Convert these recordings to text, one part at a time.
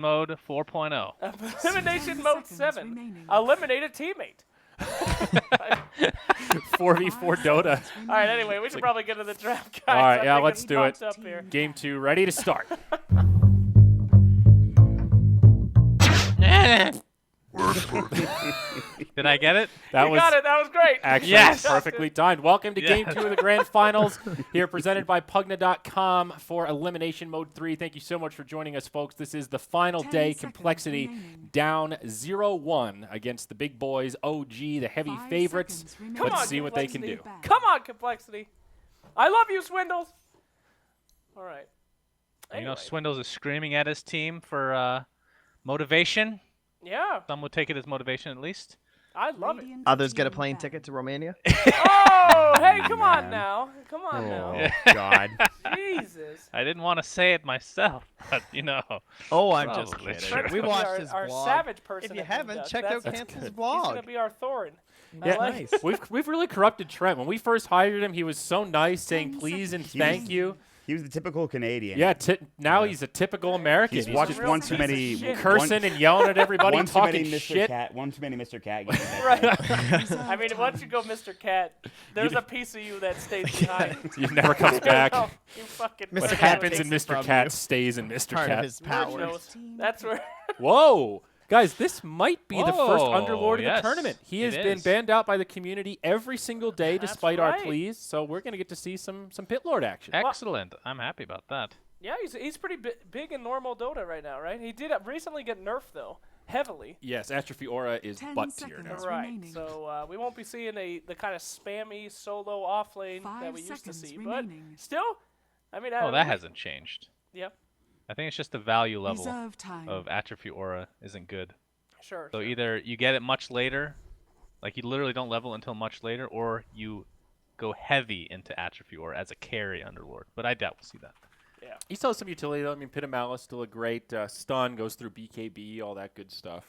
Mode 4.0. Elimination Mode 7. Eliminate a teammate. 4v4 Dota. All right, anyway, we should probably get to the draft, guys. All right, I'm yeah, getting let's do it. pumped up here. Game 2, ready to start. Did I get it? That You was got it. That was great. actually Yes. perfectly timed. Welcome to Game Yes. 2 of the Grand Finals, here presented by Pugna.com for Elimination Mode 3. Thank you so much for joining us, folks. This is the final day. Complexity down 0-1 against the big boys, OG, the heavy favorites. Come Let's on, see what they can do. Complexity. Come on, Complexity. I love you, Swindles. All right. You know, Anyway. Swindles is screaming at his team for motivation. Yeah, Some would take it as motivation, at least. I love it. Others get a plane ticket to Romania. Oh, hey, come on now. Come on Oh, now. God. Jesus. I didn't want to say it myself, but you know. Oh, I'm just Probably kidding. true. We watched his our vlog. savage person. If you at haven't, Moonduck. check out That's Cancel's He's vlog. gonna be our Thorin. Yeah, I like nice. it. We've really corrupted Trent. When we first hired him, he was so nice, saying please and thank you. He was the typical Canadian. Yeah, now he's a typical American. He's He's watched just real one too piece many of shit. cursing and yelling at everybody, one too many talking Mr. shit. Cat. One too many Mr. Cat games. Right. I mean, once you go Mr. Cat, there's a piece of you that stays behind. He never comes back. No, you fucking Mr. What Cat happens takes in it Mr. from Cat you. stays in Mr. Part of Cat. his Merge power. knows. That's where. Whoa. Guys, this might be the first Whoa, Underlord of yes, the tournament. He has it been is. banned out by the community every single day That's despite our right. pleas, so we're going to get to see some Pit Lord action. Excellent. I'm happy about that. Yeah, he's pretty big in normal Dota right now, right? He did recently get nerfed though, heavily. Yes, Atrophy Aura is 10 butt tier now. seconds. Right. remaining. So we won't be seeing the kind of spammy solo off lane that 5 we used to seconds see, remaining. but still, I mean, Oh, that hasn't changed. Yep. I think it's just the value level Reserve time. of Atrophy Aura isn't good. Sure. So sure. either you get it much later, like you literally don't level until much later, or you go heavy into Atrophy Aura as a carry Underlord. But I doubt we'll see that. Yeah. He still has some utility, though. I mean, Pit of Malice, still a great stun, goes through BKB, all that good stuff.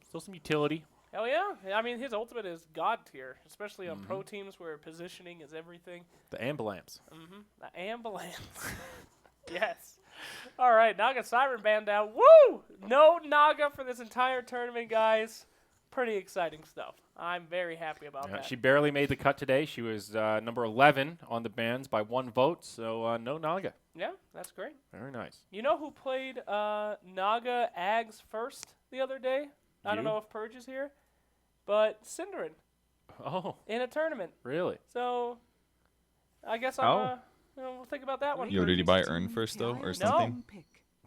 Still some utility. Hell yeah. I mean, his ultimate is god tier, especially on pro teams where positioning is everything. The Ambulance. The ambulance. Yes. All right, Naga Siren banned out. Woo! No Naga for this entire tournament, guys. Pretty exciting stuff. I'm very happy about that. She barely made the cut today. She was number 11 on the bans by 1 vote, so no Naga. Yeah, that's great. Very nice. You know who played Naga Ags first the other day? I don't You? know if Purge is here, but Cinderin Oh, in a tournament. really? So I guess we'll think about that one. Yo, did you buy Earn first, though, or something?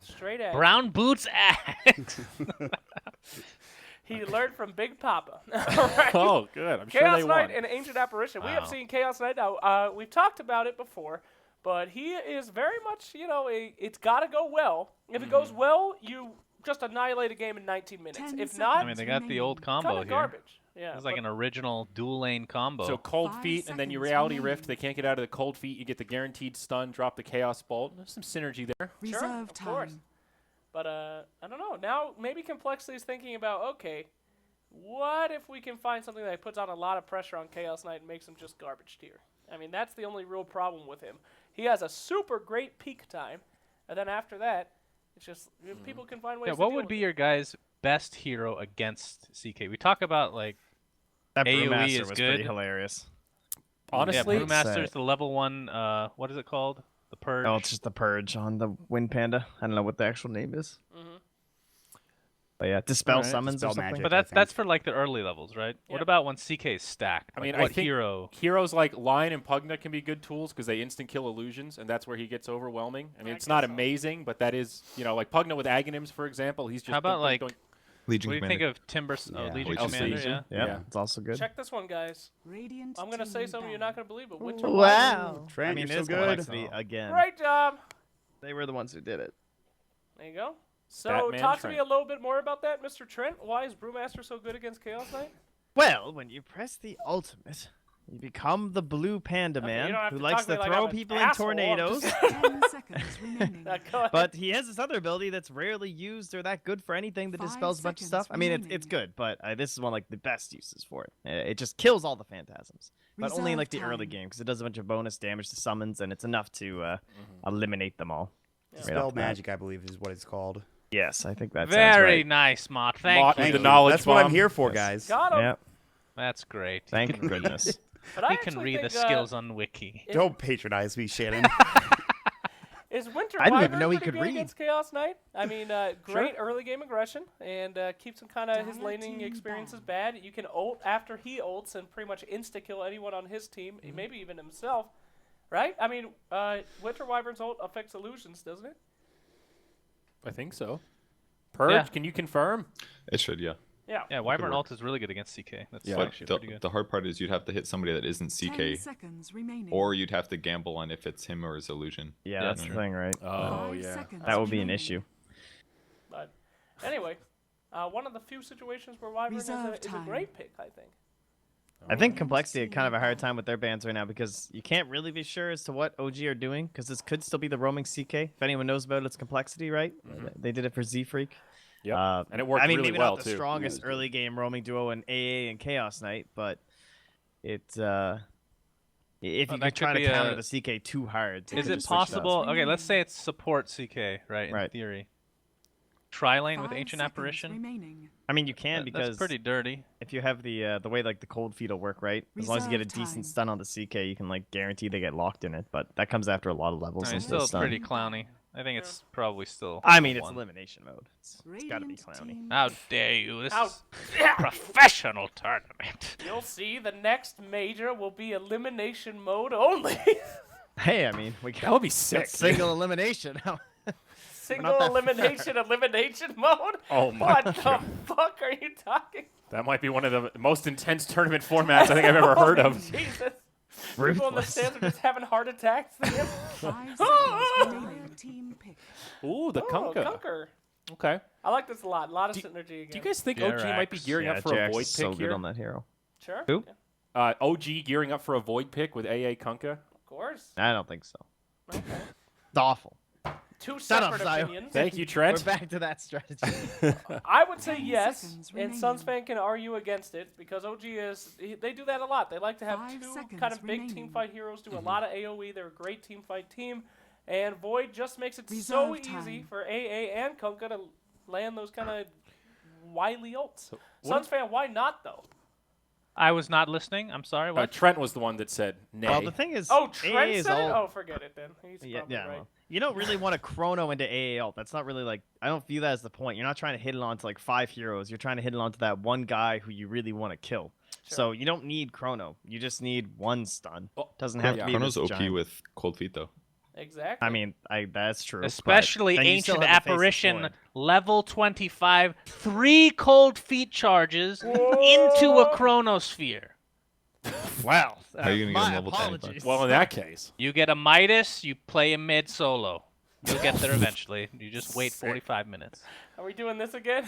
Straight Ags. Brown Boots Axe. He learned from Big Papa. All right. Oh, good. I'm sure Chaos they Knight won. and Ancient Apparition. We have Wow. seen Chaos Knight now. We've talked about it before, but he is very much, it's got to go well. If it goes well, you just annihilate a game in 19 minutes. 10 If I not, mean, they got the old kind combo of here. garbage. Yeah. It's like but- an original dual lane combo. So cold 5 feet, and then you seconds reality remaining. rift. They can't get out of the cold feet. You get the guaranteed stun, drop the chaos bolt. There's some synergy there. Sure, Reserve of course. time. But I don't know. Now maybe Complexity is thinking about, okay, what if we can find something that puts on a lot of pressure on Chaos Knight and makes him just garbage tier? I mean, that's the only real problem with him. He has a super great peak time, and then after that, it's just people can find ways yeah, to what deal would with be it. your guys' best hero against CK? We talk about like That AoE Brewmaster is was good. pretty hilarious. Honestly, yeah, Brewmaster's the level 1. What is it called? The Purge. Oh, it's just the Purge on the Wind Panda. I don't know what the actual name is. But yeah, Dispel Alright, Summons Dispel or something. Magic. but I that's think. for like the early levels, right? Yeah. What about when CK is stacked? I Like, mean, what I think hero? heroes like Lion and Pugna can be good tools because they instant kill illusions, and that's where he gets overwhelming. I mean, I it's not guess so. amazing, but that is, like Pugna with Aghanims, for example. He's just How about doink, doink, like? doink. Legion What do you Commander. think of Timber? Yeah, Legion Legion Commander. Commander. Yeah. Yeah, Yeah. it's also good. Check this one, guys. Radiant I'm gonna say team something you're ban. not gonna believe, but Winter Wow. Trent, I mean, you're it is so good. Complexity again. Great job. They were the ones who did it. There you go. So Batman talk to me a Trent. little bit more about that, Mr. Trent. Why is Brewmaster so good against Chaos Knight? Well, when you press the ultimate, you become the blue panda Okay, man you don't have who to likes talk to to me like throw I'm an people in asshole, I'm tornadoes. just- 10 seconds remaining. Go ahead. But he has this other ability that's rarely used or that good for anything that 5 dispels a bunch of seconds stuff. I mean, it's remaining. good, but this is one of like the best uses for it. It just kills all the phantasms, but only in Reserve like the early time. game because it does a bunch of bonus damage to summons, and it's enough to eliminate them all. Yeah. right Dispel off the bat. Magic, I believe, is what it's called. Yes, I think that sounds Very right. nice, Mott. Thank Mott you. with Thank the you. knowledge That's what I'm bomb. here for, Yes. guys. Got him. Yep. That's great. He Thank can read- goodness. But I He can actually read the think, skills on Wiki. Don't patronize me, Shannon. Is Winter I didn't Wyvern even know he pretty could good read. against Chaos Knight? I mean, great early game aggression and keeps him kind of his Dire laning team experience is ban. bad. You can ult after he ults and pretty much insta kill anyone on his team, maybe even himself, right? I mean, Winter Wyvern's ult affects illusions, doesn't it? I think so. Purge, Yeah. can you confirm? It should, yeah. Yeah. Yeah, Wyvern work. ult is really good against CK. That's Yeah. actually But pretty good. the hard part is you'd have to hit somebody that isn't 10 CK, seconds remaining. or you'd have to gamble on if it's him or his illusion. Yeah, Yeah, that's the true. thing, right? Oh, 5 yeah. seconds That would be an remaining. issue. But anyway, one of the few situations where Wyvern is Reserve a time. great pick, I think. I think Complexity had kind of a hard time with their bans right now because you can't really be sure as to what OG are doing because this could still be the roaming CK. If anyone knows about it, it's Complexity, right? They did it for Z Freak. Yep. And it worked I mean, really maybe well, not the too. strongest early game roaming duo in AA and Chaos Knight, but it if Well, you that could could try to be counter a- the CK too hard, Is could it just switch possible? sides. Okay, let's say it's support CK, right? In Right. theory. Tri-lane with 5 Ancient seconds Apparition. remaining. I mean, you can because That's pretty dirty. if you have the way like the cold feed will work, right? As long as you get a Reserve time. decent stun on the CK, you can like guarantee they get locked in it. But that comes after a lot of levels. I mean, into still the stun. pretty clowny. I think it's probably still. I mean, it's one. elimination mode. It's got to be Radiant clowny. team How dare you? This How is a professional tournament. You'll see the next major will be elimination mode only. Hey, I mean, we That got would be sick. single elimination. Single that elimination mode? Oh my What the fuck are you talking? That might be one of the most intense tournament formats I think I've ever heard of. Jesus. People in the Ruthless. stands are just having heart attacks. 5 seconds remaining. Team pick. Ooh, the Kunkka. Conquer. Okay. I like this a lot. A lot of synergy again. Do you guys think OG might be Jerax. gearing Yeah, up for a Jax void is pick so here? good on that hero. Sure. Who? Yeah, OG gearing up for a void pick with AA Kunkka? of course. I don't think so. Okay. It's awful. Two Shut up, separate Zio. opinions. Thank you, We're Trent. back to that strategy. I would say 10 yes, seconds and remaining. Sunsfan can argue against it because OG they do that a lot. They like to have 5 two seconds kind of big remaining. team fight heroes do a lot of AoE. They're a great team fight team, and Void just makes it so Reserve easy time. for AA and Kunkka to land those kind of wily ults. what- Sunsfan, why not though? I was not listening. I'm sorry. What? Trent was the one that said nay. well, the thing is, Oh, AA Trent is said it? all. Oh, forget it then. He's Yeah, probably right. well, you don't really want to chrono into AA ult. That's not really like I don't view that as the point. You're not trying to hit it onto like 5 heroes. You're trying to hit it onto that one guy who you really want to kill. So you don't need chrono. You just need one stun. Oh, Doesn't have yeah. to be Chrono's this OP giant. with cold feet though. Exactly. I mean, that's true. but Especially then you still Ancient have the face of Apparition, Sword. level 25, 3 cold feet charges into a chronosphere. Wow. How are you gonna get my him level 25? apologies. Well, in that case. You get a Midas, you play a mid solo. You'll get there eventually. You just wait 45 minutes. Are we doing this again?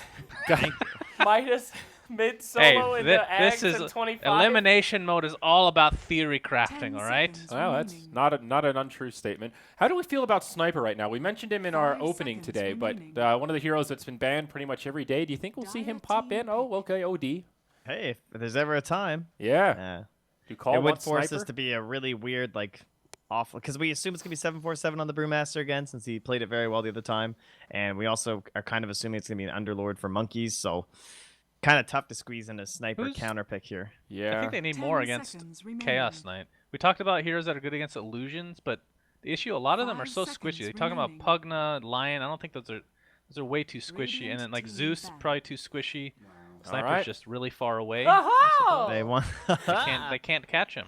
Thank Midas mid Hey, solo in this the Ags is and 25. elimination mode is all about theory 10 crafting, all right? seconds Well, that's remaining. not an untrue statement. How do we feel about Sniper right now? We mentioned him in our 5 opening seconds today, remaining. but one of the heroes that's been banned pretty much every day. Do you think we'll see him pop in? Oh, okay, OD. Hey, if there's ever a time, Yeah. Do you call it would one force Sniper? us to be a really weird, like, awful. Because we assume it's gonna be 747 on the Brewmaster again, since he played it very well the other time, and we also are kind of assuming it's gonna be an Underlord for monkeys. So, kind of tough to squeeze in a sniper Who's- counter pick here. I Yeah. think they need 10 more against seconds remaining. Chaos Knight. We talked about heroes that are good against illusions, but the issue, a lot of them are 5 so seconds squishy. They talking about remaining. Pugna, Lion. I don't think those are way too squishy. Radiant And then like team Zeus, back. probably too squishy. Sniper's Alright. just really far away. Oh! They want. They can't catch him.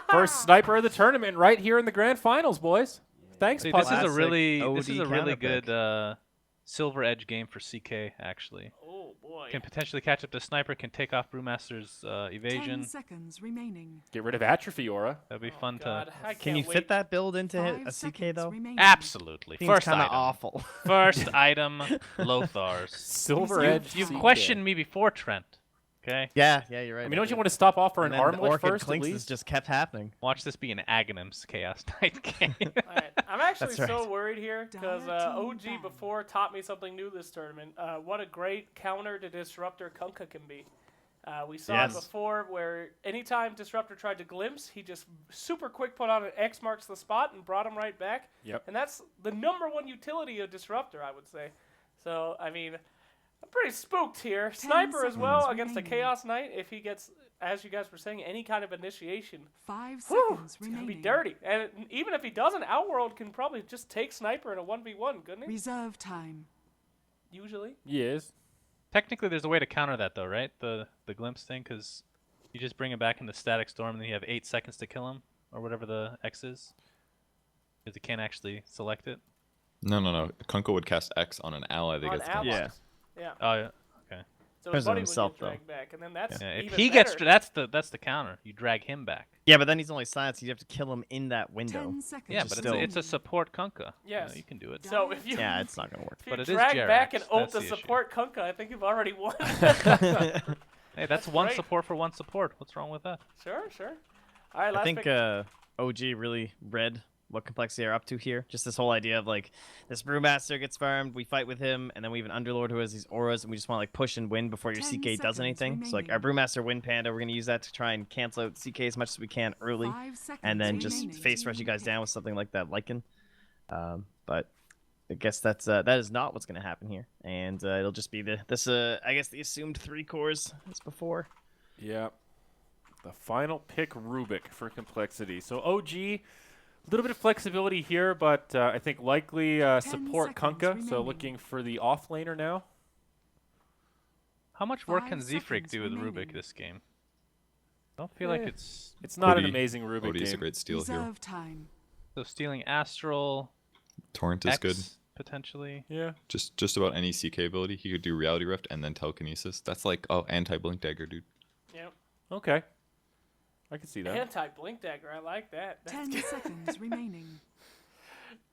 First Sniper of the tournament right here in the grand finals, boys. Thanks, See, Puck. this is a Classic really OD good silver edge game for CK actually. Oh boy. Can potentially catch up to Sniper, can take off Brewmaster's 10 evasion. seconds remaining. Get rid of Atrophy Aura. That'd be fun God, to. I Can can't you wait. fit that build into 5 a CK seconds though? remaining. Absolutely. Seems First kind of item. awful. First item, Lothars. Silver You- Edge. You've CK. questioned me before, Trent. Okay? Yeah, you're right. I mean, don't you want to stop off for an and then the armlet Orchid first at Clinks has least? just kept happening. Watch this be an Aghanims Chaos Knight game. Alright, I'm actually That's so right. worried here because Dire team OG ban. before taught me something new this tournament. What a great counter to Disruptor Kunkka can be. We saw Yes. it before where anytime Disruptor tried to glimpse, he just super quick put on an X marks the spot and brought him right back. Yep. And that's the #1 utility of Disruptor, I would say. So, I mean, I'm pretty spooked here. Sniper as well seconds against a remaining. Chaos Knight. If he gets, as you guys were saying, any kind of initiation, 5 whew, seconds it's going to remaining. be dirty. And even if he doesn't, Outworld can probably just take Sniper in a 1v1, couldn't he? Reserve time. Usually. Yes. Technically, there's a way to counter that, though, right? The glimpse thing, because you just bring him back into Static Storm, and then you have 8 seconds to kill him, or whatever the X is. Because he can't actually select it. No. Kunkka would cast X on an ally that On gets allies. glimpsed. Yeah. Oh, yeah. Okay. So Depends his on buddy himself, would get dragged back, and then that's Yeah, if even he better. gets that's the counter. You drag him back. Yeah, but then he's only silenced. You have to kill him in that window. 10 seconds. Yeah, but still- it's a support Kunkka. Yes. You can do it. So if you Yeah, it's not gonna work. if you But it is drag back Jerax, and ult that's the the issue. support Kunkka, I think you've already won. Hey, that's one great. support for one support. What's wrong with that? Sure. All right, last I think pick. OG really read what Complexity are up to here. Just this whole idea of like this Brewmaster gets farmed, we fight with him, and then we have an Underlord who has these auras, and we just want to like push and win before your 10 CK does seconds anything. So like our remaining. Brewmaster win Panda, we're gonna use that to try and cancel out CK as much as we can early, 5 seconds and then just remaining. face rush you guys down with something like that Lycan. But I guess that is not what's gonna happen here, and it'll just be I guess the assumed 3 cores as before. Yeah. The final pick, Rubik, for Complexity. So OG, a little bit of flexibility here, but I think likely support seconds Kunkka. So remaining. looking for the off laner now. How much work 5 can Zfreak seconds do with remaining. Rubik this game? I don't feel like Eh. it's It's not an Odie- amazing Rubik Odie's a game. great steal here. Reserve time. so stealing Astral Torrent is X good. potentially. Yeah. Just about any CK ability. He could do Reality Rift and then Telekinesis. That's like anti-Blink Dagger, dude. Yep. Okay. I can see that. Anti-blink dagger. I like that. That's 10 good. seconds remaining.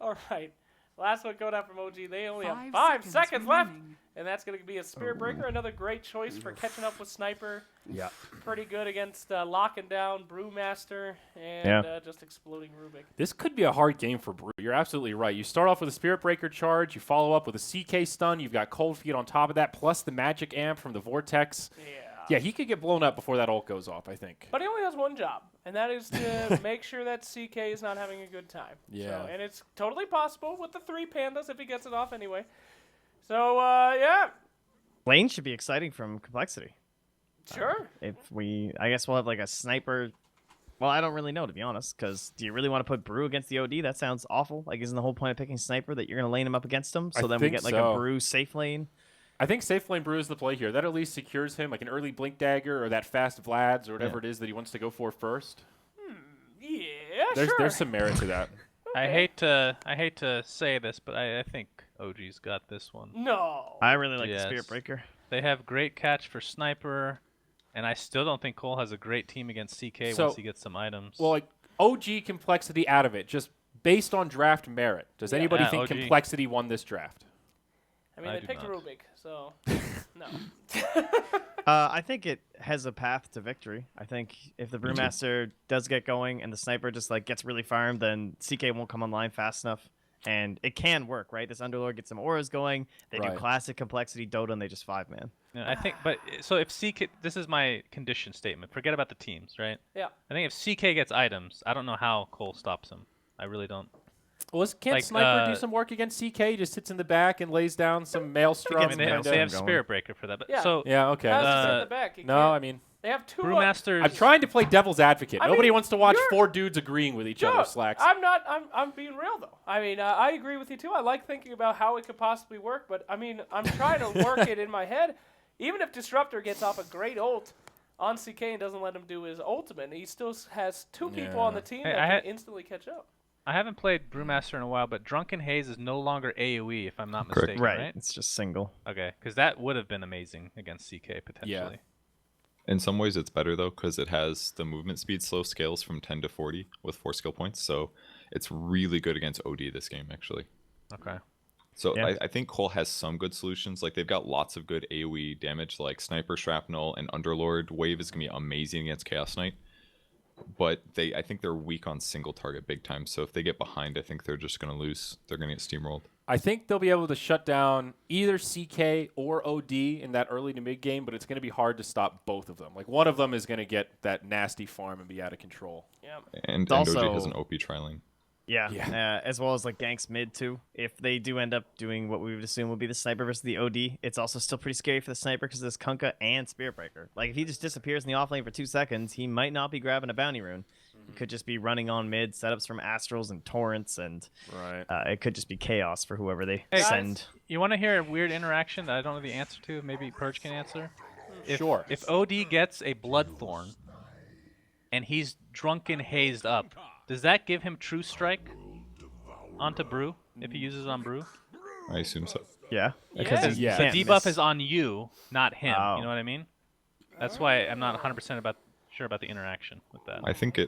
All right. Last one going out from OG. They only have 5 5 seconds left. remaining. And that's going to be a Spirit Breaker. Another great choice for catching up with Sniper. Yeah. Pretty good against locking down Brewmaster and Yeah. just exploding Rubik. This could be a hard game for Brew. You're absolutely right. You start off with a Spirit Breaker charge, you follow up with a CK stun, you've got Cold Feet on top of that, plus the Magic Amp from the Vortex. Yeah, he could get blown up before that ult goes off, I think. But he only has one job, and that is to make sure that CK is not having a good time. Yeah. So, and it's totally possible with the 3 pandas if he gets it off anyway. So, yeah, Lane should be exciting from Complexity. sure. I guess we'll have like a sniper. Well, I don't really know, to be honest, because do you really want to put Brew against the OD? That sounds awful. Like, isn't the whole point of picking sniper that you're going to lane him up against him? So I then we think get like so. a Brew safe lane. I think Safe Lane Brew is the play here. That at least secures him, like an early Blink Dagger or that fast Vlad's or whatever it is that he wants to go for first. Yeah, There's sure. there's some merit to that. I hate to say this, but I think OG's got this one. No. I really like Yes. the Spirit Breaker. They have great catch for Sniper, and I still don't think Cole has a great team against CK So- once he gets some items. Well, like OG Complexity out of it, just based on draft merit. Does anybody Yeah, think OG. Complexity won this draft? I mean, I they do picked not. Rubik, so no. I think it has a path to victory. I think if the Brewmaster does get going and the sniper just like gets really farmed, then CK won't come online fast enough. And it can work, right? This Underlord gets some auras going. They Right. do classic Complexity Dota, and they just 5-man. Yeah, I think, but so if CK, this is my condition statement. Forget about the teams, right? Yeah. I think if CK gets items, I don't know how Cole stops him. I really don't. Well, can't Like, Sniper do some work against CK? He just sits in the back and lays down some Maelstrom. I mean, they have, kinda- they have going. Spirit Breaker for that. But Yeah. So Yeah, okay. Has to sit in Uh, the back. He No, can't- I mean, they have 2. Brewmasters. I'm trying to play devil's advocate. I Nobody mean, wants to watch you're- 4 dudes agreeing with each other, Slacks. I'm not. I'm being real though. I mean, I agree with you too. I like thinking about how it could possibly work, but I mean, I'm trying to work it in my head. Even if Disruptor gets off a great ult on CK and doesn't let him do his ultimate, he still has 2 people on the team Hey, that I can had- instantly catch up. I haven't played Brewmaster in a while, but Drunken Haze is no longer AoE, if I'm not Correct. mistaken, Right. right? It's just single. Okay, because that would have been amazing against CK potentially. In some ways, it's better though because it has the movement speed slow scales from 10 to 40 with 4 skill points. So it's really good against OD this game actually. Okay. So Yeah. I think Cole has some good solutions. Like they've got lots of good AoE damage, like Sniper, Shrapnel, and Underlord. Wave is gonna be amazing against Chaos Knight. But I think they're weak on single target big time. So if they get behind, I think they're just gonna lose. They're gonna get steamrolled. I think they'll be able to shut down either CK or OD in that early to mid game, but it's going to be hard to stop both of them. Like one of them is going to get that nasty farm and be out of control. Yeah. And also- OG has an OP trialing. Yeah, Yeah. as well as like ganks mid too. If they do end up doing what we would assume will be the sniper versus the OD, it's also still pretty scary for the sniper because there's Kunkka and Spirit Breaker. Like if he just disappears in the offlane for 2 seconds, he might not be grabbing a bounty rune. He could just be running on mid setups from Astrals and Torrents, and Right. it could just be chaos for whoever they Hey, send. You want to hear a weird interaction that I don't know the answer to? Maybe Purge can answer. Sure. If OD gets a Bloodthorn and he's drunken hazed up, does that give him True Strike onto Brew if he uses it on Brew? I assume so. Yeah, Yeah. he Yeah. The can't debuff miss. is on you, not him. Oh. You know what I mean? That's why I'm not 100% sure about the interaction with that. I think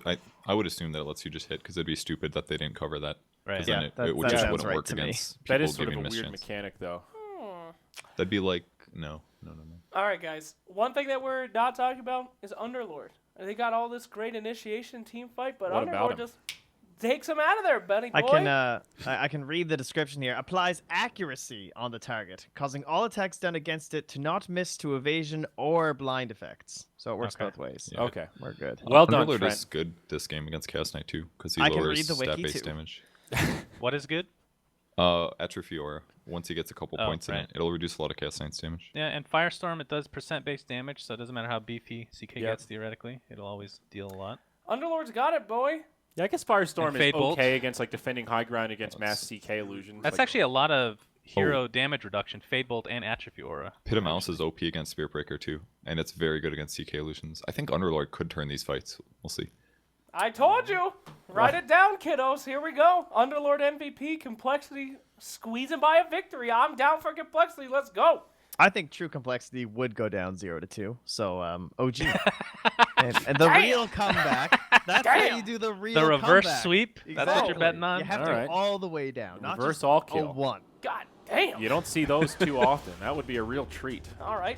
I would assume that it lets you just hit because it'd be stupid that they didn't cover that. Right. 'Cause Yeah, then that- it would that just sounds wouldn't right work to me. against That people is sort of giving a weird mischance. mechanic, though. That'd be like no. All right, guys. One thing that we're not talking about is Underlord. They got all this great initiation team fight, but What about Underlord him? just takes him out of there, buddy boy. I can read the description here. Applies accuracy on the target, causing all attacks done against it to not miss to evasion or blind effects. So it works Okay. both ways. Yeah. Okay. We're good. Well done, Underlord Trent. is good this game against Chaos Knight too because he I can lowers read the wiki, stat-based too. damage. What is good? Atrophy Aura. Once he gets a couple Oh, points in right. it, it'll reduce a lot of Chaos Knight's damage. Yeah, and Firestorm, it does percent-based damage, so it doesn't matter how beefy CK Yep. gets theoretically. It'll always deal a lot. Underlord's got it, boy. Yeah, I guess Firestorm And is Fade Bolt. okay against like defending high ground against mass CK illusions. That's like, actually a lot of hero damage reduction, Fade Bolt and Atrophy Aura. Pit of Mouse is OP against Spirit Breaker too, and it's very good against CK illusions. I think Underlord could turn these fights. We'll see. I told you. Write it down, kiddos. Here we go. Underlord MVP, Complexity squeezing by a victory. I'm down for Complexity. Let's go. I think true complexity would go down 0-2. So OG. and the real comeback. That's how you do the real The reverse comeback. sweep? That's what you're betting on? You have to Alright. go all the way down. Not Reverse just all kill. a 1. God damn. You don't see those too often. That would be a real treat. All right.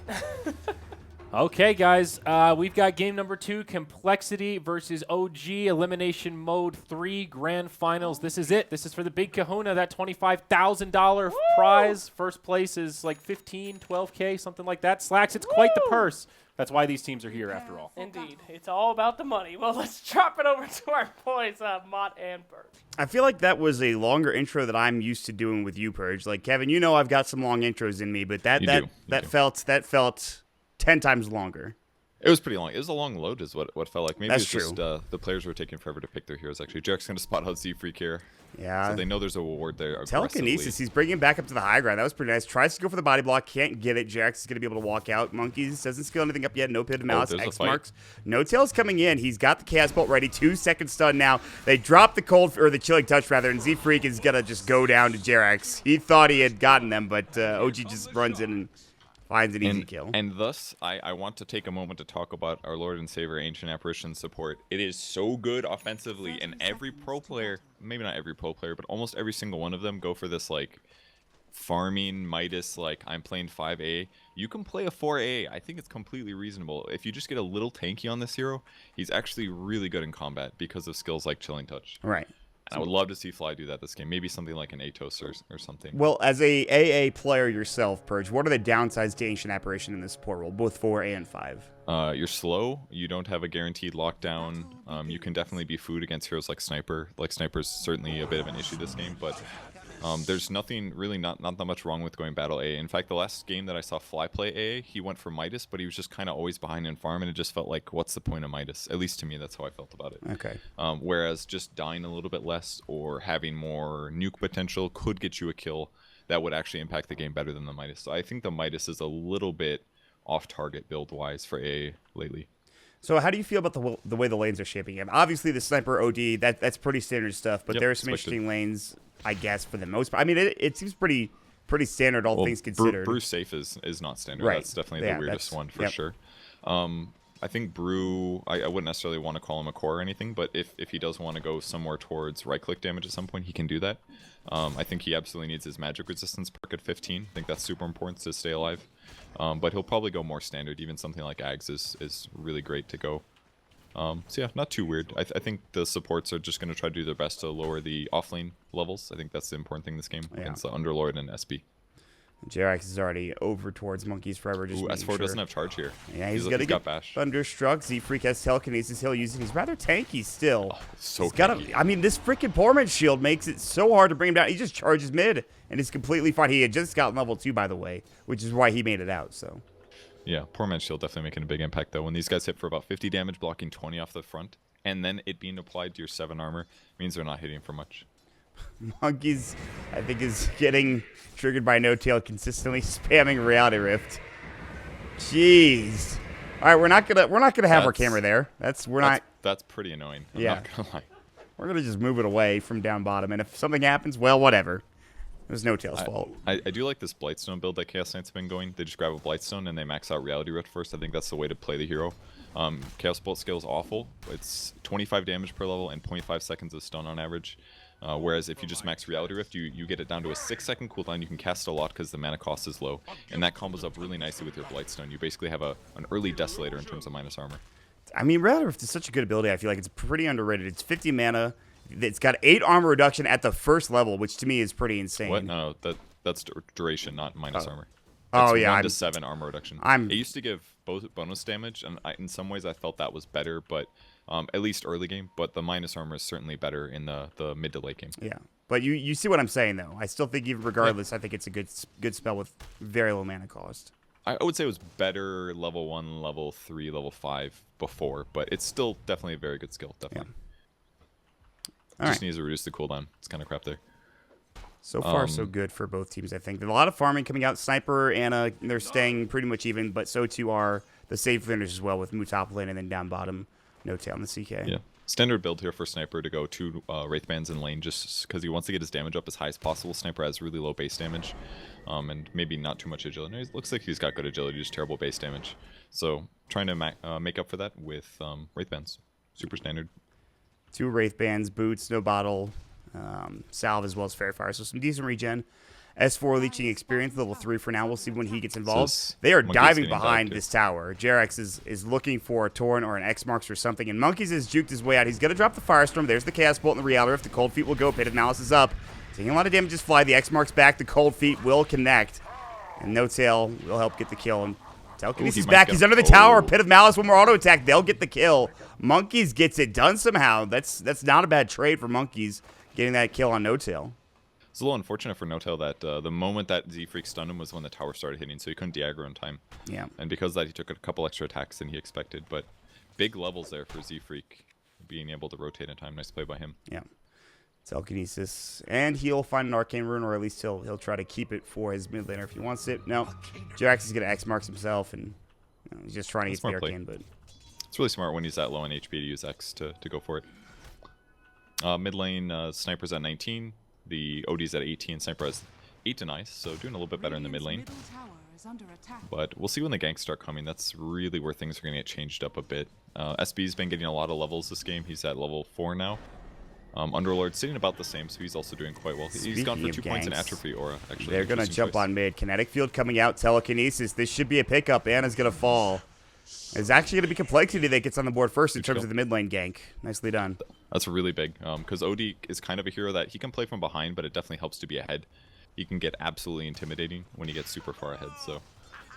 Okay, guys, we've got game number 2, Complexity versus OG, Elimination Mode 3 Grand Finals. This is it. This is for the big kahuna, that $25,000 prize. First place is like 15, 12K, something like that. Slacks, it's quite the purse. That's why these teams are here, after all. Indeed. It's all about the money. Well, let's drop it over to our boys, Mott and Bert. I feel like that was a longer intro that I'm used to doing with you, Purge. Like Kevin, you know I've got some long intros in me, but that You do. You that do. felt 10 times longer. It was pretty long. It was a long load, is what felt like. Maybe That's it's just the players were taking forever to pick their heroes. Actually, Jarek's gonna spot out Z Freak here, Yeah. so they know there's a reward there. Telekinesis, aggressively. he's bringing it back up to the high ground. That was pretty nice. Tries to go for the body block, can't get it. Jax is going to be able to walk out. Monkeys doesn't skill anything up yet. No pit of mouse. there's a X fight. marks. No tails coming in. He's got the chaos bolt ready. 2-second stun now. They drop the cold or the chilling touch rather, and Z Freak is going to just go down to Jerax. He thought he had gotten them, but OG just runs in and finds an easy kill. And thus, I want to take a moment to talk about our Lord and Savior Ancient Apparition support. It is so good offensively, and every pro player, maybe not every pro player, but almost every single one of them go for this, like, farming Midas, like, I'm playing 5A. You can play a 4A. I think it's completely reasonable. If you just get a little tanky on this hero, he's actually really good in combat because of skills like Chilling Touch. Right. And I would love to see Fly do that this game. Maybe something like an Atos or something. Well, as a AA player yourself, Purge, what are the downsides to Ancient Apparition in this support role, both 4 and 5? You're slow. You don't have a guaranteed lockdown. You can definitely be food against heroes like Sniper. Like Sniper's certainly a bit of an issue this game, but there's nothing really not that much wrong with going battle AA. In fact, the last game that I saw Fly play AA, he went for Midas, but he was just kind of always behind in farm, and it just felt like, what's the point of Midas? At least to me, that's how I felt about it. Okay. Whereas just dying a little bit less or having more nuke potential could get you a kill that would actually impact the game better than the Midas. So I think the Midas is a little bit off-target build-wise for AA lately. So how do you feel about the way the lanes are shaping up? Obviously, the Sniper OD, that's pretty standard stuff, but Yep, there are some expected. interesting lanes, I guess, for the most part. I mean, it seems pretty standard, all things considered. Brew Safe is not standard. Right. That's definitely Yeah, the weirdest that's- one for yep. sure. I think Brew, I wouldn't necessarily want to call him a core or anything, but if he does want to go somewhere towards right-click damage at some point, he can do that. I think he absolutely needs his magic resistance perk at 15. I think that's super important to stay alive. But he'll probably go more standard. Even something like Ags is really great to go. So yeah, not too weird. I think the supports are just going to try to do their best to lower the offlane levels. I think that's the important thing in this game against the Underlord and SB. JRX is already over towards Monkeys Forever. Just Ooh, making S4 sure. doesn't have charge here. Yeah, he's gonna got get bash. thunderstruck. Z-Freak has telekinesis. He'll use it. He's rather tanky still. So He's got tanky. I mean, this freaking Poorman shield makes it so hard to bring him down. He just charges mid, and he's completely fine. He had just gotten level 2, by the way, which is why he made it out. So Yeah, poor man's shield definitely making a big impact though. When these guys hit for about 50 damage, blocking 20 off the front, and then it being applied to your 7 armor means they're not hitting for much. Monkeys, I think, is getting triggered by No Tail, consistently spamming Reality Rift. Jeez. All right, we're not gonna have our That's- camera there. That's pretty annoying. I'm Yeah. not gonna lie. We're gonna just move it away from down bottom, and if something happens, well, whatever. It was No Tail's fault. I do like this Blightstone build that Chaos Knight's been going. They just grab a Blightstone and they max out Reality Rift first. I think that's the way to play the hero. Chaos Bolt scale is awful. It's 25 damage per level and 0.5 seconds of stun on average. Whereas if you just max Reality Rift, you get it down to a 6-second cooldown. You can cast a lot because the mana cost is low. And that combos up really nicely with your Blightstone. You basically have an early Desolator in terms of minus armor. I mean, Reality Rift is such a good ability. I feel like it's pretty underrated. It's 50 mana. It's got 8 armor reduction at the first level, which to me is pretty insane. What? No, that's duration, not minus armor. Oh, It's yeah, 1 I'm- to 7 armor reduction. I'm- It used to give both bonus damage, and in some ways I felt that was better, but at least early game. But the minus armor is certainly better in the mid to late game. Yeah, but you see what I'm saying, though. I still think, even regardless, I think it's a good spell with very low mana cost. I would say it was better level 1, level 3, level 5 before, but it's still definitely a very good skill. Definitely. All Just right. needs to reduce the cooldown. It's kind of crap there. So far, so good for both teams, I think. There's a lot of farming coming out. Sniper, Anna, they're staying pretty much even, but so too are the safe laners as well, with Mu top lane and then down bottom, No Tail on the CK. Yeah. Standard build here for Sniper to go 2 Wraithbands in lane just because he wants to get his damage up as high as possible. Sniper has really low base damage and maybe not too much agility. It looks like he's got good agility, just terrible base damage. So trying to make up for that with Wraithbands. Super standard. 2 Wraith Bands, Boots, No Bottle, Salve, as well as Fair Fire. So some decent regen. S4 leeching experience, level 3 for now. We'll see when he gets involved. They are Monkey's diving getting behind dived, too. this tower. JRX is looking for a Torrent or an X marks or something, and Monkeys has juked his way out. He's going to drop the Firestorm. There's the Chaos Bolt and the Reality Rift. The Cold Feet will go. Pit of Malice is up. Taking a lot of damage just fly. The X marks back. The Cold Feet will connect. And No Tail will help get the kill. And Telekinesis might back. get He's him. under the tower. Oh. Pit of Malice, one more auto attack. They'll get the kill. Monkeys gets it done somehow. That's not a bad trade for Monkeys, getting that kill on No Tail. It's a little unfortunate for No Tail that the moment that Z-Freak stunned him was when the tower started hitting, so he couldn't de-aggro in time. Yeah. And because of that, he took a couple extra attacks than he expected. But big levels there for Z-Freak, being able to rotate in time. Nice play by him. Yeah. Telekinesis. And he'll find an Arcane Rune, or at least he'll try to keep it for his mid laner if he wants it. No. Jirax is going to X marks himself, and he's just trying to get That's the smart play. Arcane, but It's really smart when he's that low on HP to use X to go for it. Mid lane, Sniper's at 19. The OD's at 18. Sniper has 8 denies, so doing a little bit better in the mid lane. But we'll see when the ganks start coming. That's really where things are going to get changed up a bit. SB's been getting a lot of levels this game. He's at level 4 now. Underlord's sitting about the same, so he's also doing quite well. He's gone for Speaking 2 of points in ganks, Atrophy Aura, actually. they're going to Interesting jump choice. on mid. Kinetic Field coming out. Telekinesis. This should be a pickup. Anna's going to fall. It's actually going to be Complexity that gets on the board first in Good terms kill. of the mid lane gank. Nicely done. That's really big, because OD is kind of a hero that he can play from behind, but it definitely helps to be ahead. He can get absolutely intimidating when he gets super far ahead, so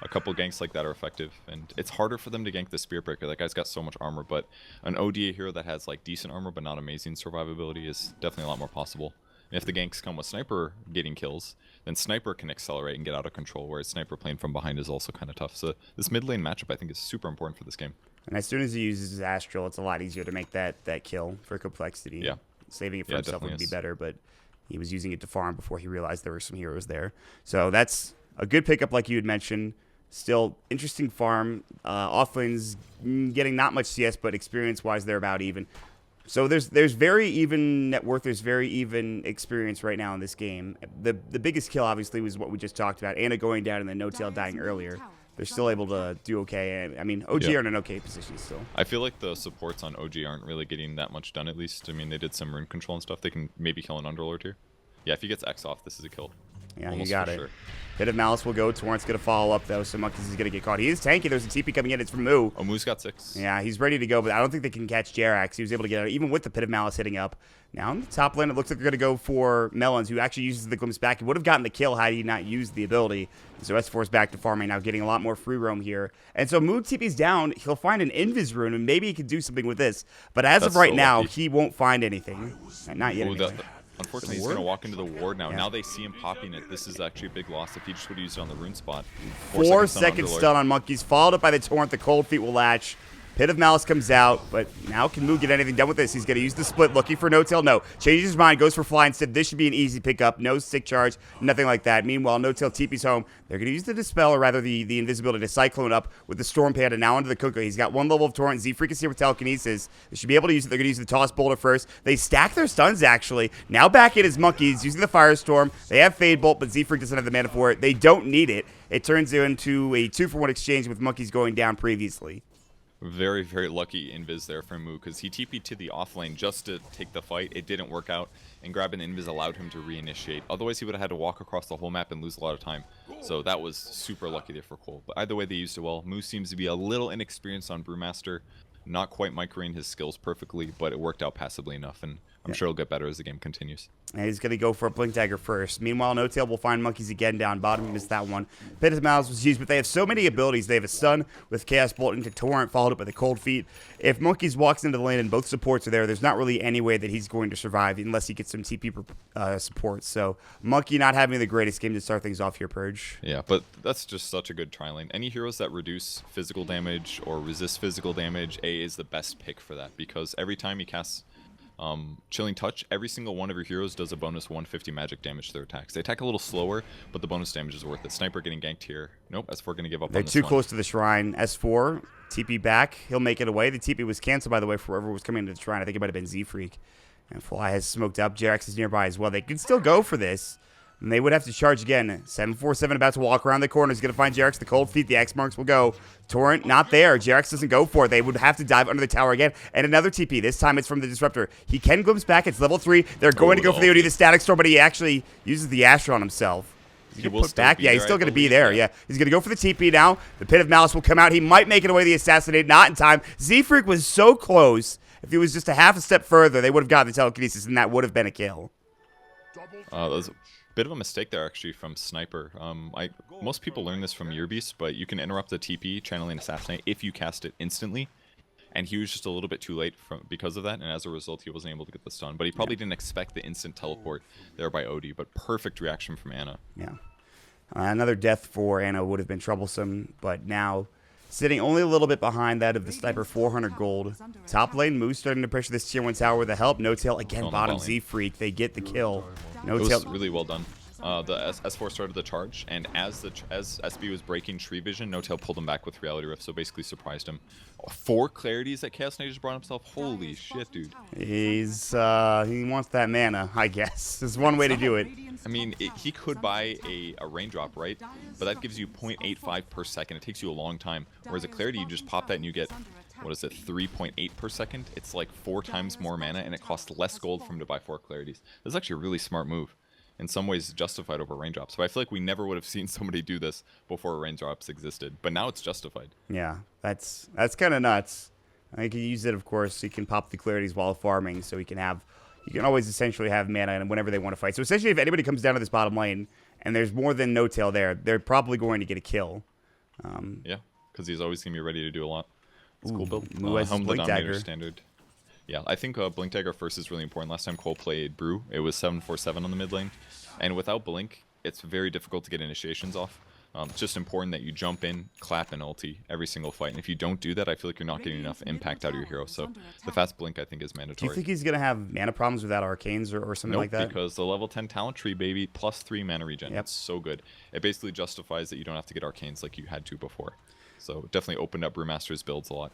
a couple ganks like that are effective, and it's harder for them to gank the Spear Breaker. That guy's got so much armor, but an ODA hero that has like decent armor but not amazing survivability is definitely a lot more possible. And if the ganks come with Sniper getting kills, then Sniper can accelerate and get out of control, whereas Sniper playing from behind is also kind of tough. So this mid lane matchup I think is super important for this game. And as soon as he uses his Astral, it's a lot easier to make that kill for Complexity. Yeah. Saving it for Yeah, it himself would definitely be is. better, but he was using it to farm before he realized there were some heroes there. So that's a good pickup, like you had mentioned. Still interesting farm. Offlane's getting not much CS, but experience-wise, they're about even. So there's very even net worth. There's very even experience right now in this game. The biggest kill, obviously, was what we just talked about. Anna going down and then No Tail dying earlier. They're still able to do okay. I mean, OG Yeah. are in an okay position still. I feel like the supports on OG aren't really getting that much done, at least. I mean, they did some rune control and stuff. They can maybe kill an Underlord here. Yeah, if he gets X off, this is a kill. Yeah, you Almost got for it. sure. Pit of Malice will go. Torrent's going to follow up, though, so Monkeys is going to get caught. He is tanky. There's a TP coming in. It's from Moo. Oh, Moo's got 6. Yeah, he's ready to go, but I don't think they can catch Jerax. He was able to get out, even with the Pit of Malice hitting up. Now, on the top lane, it looks like they're going to go for Melons, who actually uses the Glimpse back. He would have gotten the kill had he not used the ability. So S4's back to farming now, getting a lot more free roam here. And so Moo TP's down. He'll find an Invis rune, and maybe he can do something with this. But as of That's right so now, lucky. he won't find anything. Not yet, Ooh, anyway. Unfortunately, The he's going to ward? walk into the ward now. Yeah. Now they see him popping it. This is actually a big loss if he just would have used it on the rune spot. 4 on seconds Underlord. stun on Monkeys, followed up by the Torrent. The Cold Feet will latch. Pit of Malice comes out, but now can Moo get anything done with this? He's going to use the split, looking for No Tail. No. Changes his mind, goes for Fly instead. This should be an easy pickup. No stick charge, nothing like that. Meanwhile, No Tail TP's home. They're going to use the Dispel, or rather the Invisibility, to Cyclone up with the Storm Panda now into the Kunkka. He's got 1 level of Torrent. Z-Freak is here with Telekinesis. They should be able to use it. They're going to use the Toss Boulder first. They stack their stuns, actually. Now back in his Monkeys, using the Firestorm. They have Fade Bolt, but Z-Freak doesn't have the mana for it. They don't need it. It turns into a 2-for-1 exchange with Monkeys going down previously. Very, very lucky invis there from Moo because he TP'd to the off lane just to take the fight. It didn't work out, and grabbing invis allowed him to reinitiate. Otherwise, he would have had to walk across the whole map and lose a lot of time. So that was super lucky there for Cole. But either way, they used it well. Moo seems to be a little inexperienced on Brewmaster, not quite microing his skills perfectly, but it worked out passably enough, and I'm sure it'll get better as the game continues. And he's going to go for a Blink Dagger first. Meanwhile, No Tail will find Monkeys again down bottom. He missed that one. Pit of Malice was used, but they have so many abilities. They have a stun with Chaos Bolt into Torrent, followed up by the Cold Feet. If Monkeys walks into the lane and both supports are there, there's not really any way that he's going to survive unless he gets some TP support. So Monkey not having the greatest game to start things off here, Purge. Yeah, but that's just such a good tri lane. Any heroes that reduce physical damage or resist physical damage, A is the best pick for that because every time he casts Chilling Touch, every single one of your heroes does a bonus 150 magic damage to their attacks. They attack a little slower, but the bonus damage is worth it. Sniper getting ganked here. Nope, S4 going to give up They're on this too one. close to the shrine. S4, TP back. He'll make it away. The TP was canceled, by the way, for whoever was coming into the shrine. I think it might have been Z-Freak. And Fly has smoked up. Jerax is nearby as well. They can still go for this. And they would have to charge again. 747 about to walk around the corner. He's going to find Jerax. The Cold Feet. The X marks will go. Torrent not there. Jerax doesn't go for it. They would have to dive under the tower again. And another TP. This time it's from the Disruptor. He can glimpse back. It's level 3. They're going to go for the OD, the Static Storm, but he actually uses the Asher on himself. He He's will put still back. be Yeah, he's there, still I going to be believe, there. Yeah. He's going to go for the TP now. The Pit of Malice will come out. He might make it away the Assassinate. Not in time. Z-Freak was so close. If he was just a half a step further, they would have gotten the Telekinesis, and that would have been a kill. That was a bit of a mistake there, actually, from Sniper. Most people learn this from Yearbeast, but you can interrupt the TP, channeling Assassinate, if you cast it instantly. And he was just a little bit too late because of that, and as a result, he wasn't able to get the stun. But he probably didn't expect the instant teleport there by OD, but perfect reaction from Ana. Yeah. Another death for Ana would have been troublesome, but now sitting only a little bit behind that of the Sniper, 400 gold. Top lane, Moose starting to pressure this tier 1 tower with the help. No Tail again, On the bottom bot lane. Z-Freak. They get the kill. No It Tail. was really well done. The S4 started the charge, and as SB was breaking tree vision, No Tail pulled him back with Reality Rift, so basically surprised him. 4 clarities that Chaos Knight just brought himself. Holy shit, dude. He wants that mana, I guess. There's one way to do it. I mean, he could buy a raindrop, right? But that gives you 0.85 per second. It takes you a long time. Whereas a clarity, you just pop that and you get, what is it, 3.8 per second? It's like 4 times more mana, and it costs less gold for him to buy 4 clarities. This is actually a really smart move. In some ways, justified over raindrops. But I feel like we never would have seen somebody do this before raindrops existed. But now it's justified. Yeah, that's kind of nuts. He can use it, of course. He can pop the clarities while farming, so he can always essentially have mana whenever they want to fight. So essentially, if anybody comes down to this bottom lane and there's more than No Tail there, they're probably going to get a kill. Yeah, because he's always going to be ready to do a lot. It's a cool build. Moo has his Helm the Blink Dominator Dagger. standard. Yeah, I think Blink Dagger first is really important. Last time Cole played Brew, it was 747 on the mid lane. And without Blink, it's very difficult to get initiations off. It's just important that you jump in, clap, and ulti every single fight. And if you don't do that, I feel like you're not getting enough impact out of your hero. So the fast Blink, I think, is Do mandatory. you think he's going to have mana problems without Arcanes or something Nope, like that? because the level 10 talent tree, baby, plus 3 mana regen. Yep. It's so good. It basically justifies that you don't have to get Arcanes like you had to before. So definitely opened up Brewmaster's builds a lot.